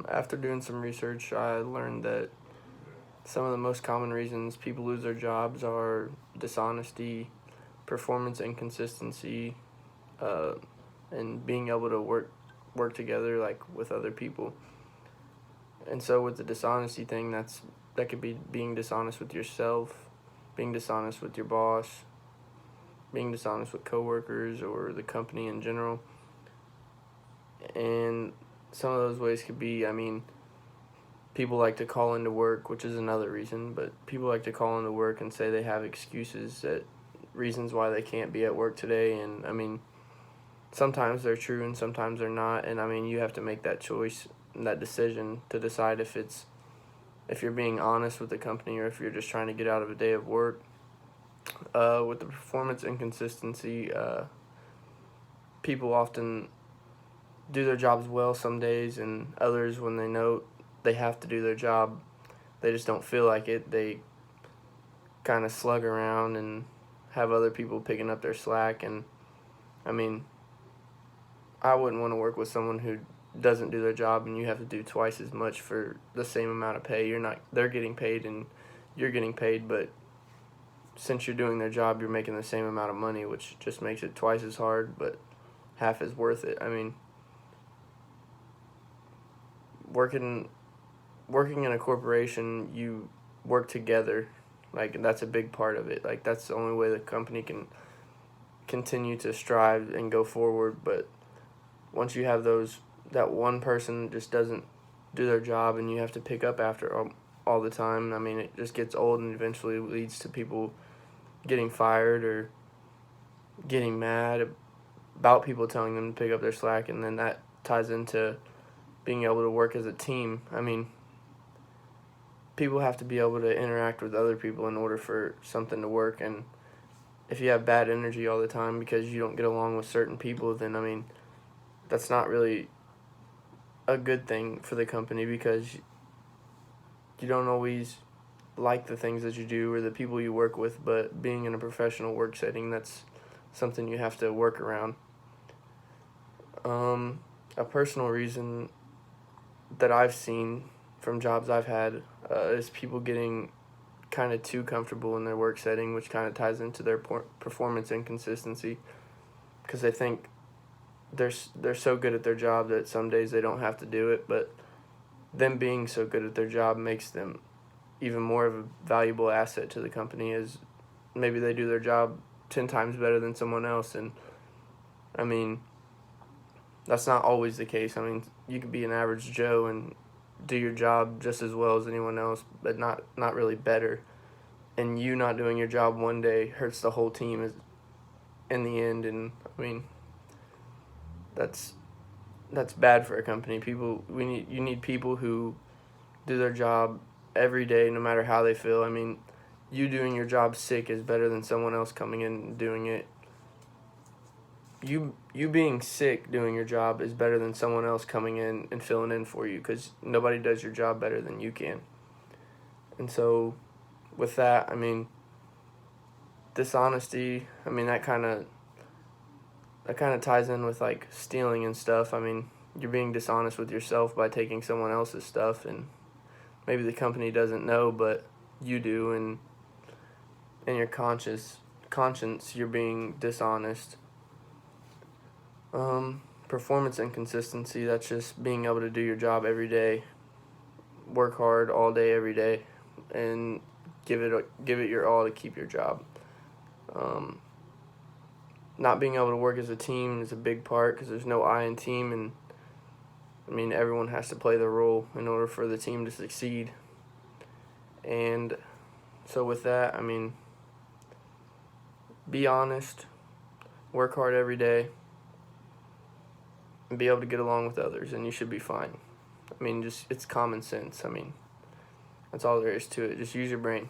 After doing some research, I learned that some of the most common reasons people lose their jobs are dishonesty, performance inconsistency, uh, and being able to work together like with other people. And so with the dishonesty thing, that could be being dishonest with yourself, being dishonest with your boss, being dishonest with coworkers or the company in general. And some of those ways could be, people like to call into work, which is another reason, but people like to call into work and say they have excuses, that reasons why they can't be at work today. And sometimes they're true and sometimes they're not. And you have to make that choice, that decision to decide if you're being honest with the company or if you're just trying to get out of a day of work. With the performance inconsistency, people often do their jobs well some days, and others, when they know they have to do their job, they just don't feel like it. They kind of slug around and have other people picking up their slack. And I mean, I wouldn't want to work with someone who doesn't do their job and you have to do twice as much for the same amount of pay. They're getting paid and you're getting paid, but since you're doing their job, you're making the same amount of money, which just makes it twice as hard, but half as worth it. Working working in a corporation, you work together. Like, that's a big part of it. Like, that's the only way the company can continue to strive and go forward. But once you have that one person just doesn't do their job and you have to pick up after all the time, it just gets old and eventually leads to people getting fired or getting mad about people telling them to pick up their slack. And then that ties into being able to work as a team. People have to be able to interact with other people in order for something to work. And if you have bad energy all the time because you don't get along with certain people, then that's not really a good thing for the company, because you don't always like the things that you do or the people you work with. But being in a professional work setting, that's something you have to work around. A personal reason that I've seen from jobs I've had is people getting kind of too comfortable in their work setting, which kind of ties into their performance inconsistency, because they think they're so good at their job that some days they don't have to do it. But them being so good at their job makes them even more of a valuable asset to the company, as maybe they do their job 10 times better than someone else. And I mean, that's not always the case. You could be an average Joe and do your job just as well as anyone else, but not really better. And you not doing your job one day hurts the whole team in the end. And that's bad for a company. You need people who do their job every day, no matter how they feel. You doing your job sick is better than someone else coming in and doing it. You being sick doing your job is better than someone else coming in and filling in for you, because nobody does your job better than you can. And so with that, dishonesty, that kind of ties in with like stealing and stuff. You're being dishonest with yourself by taking someone else's stuff, and maybe the company doesn't know, but you do. And in your conscience, you're being dishonest. Performance inconsistency, that's just being able to do your job every day, work hard all day, every day, and give it your all to keep your job. Not being able to work as a team is a big part, because there's no I in team, and everyone has to play their role in order for the team to succeed. And so with that, be honest, work hard every day, and be able to get along with others, and you should be fine. It's common sense. That's all there is to it. Just use your brain.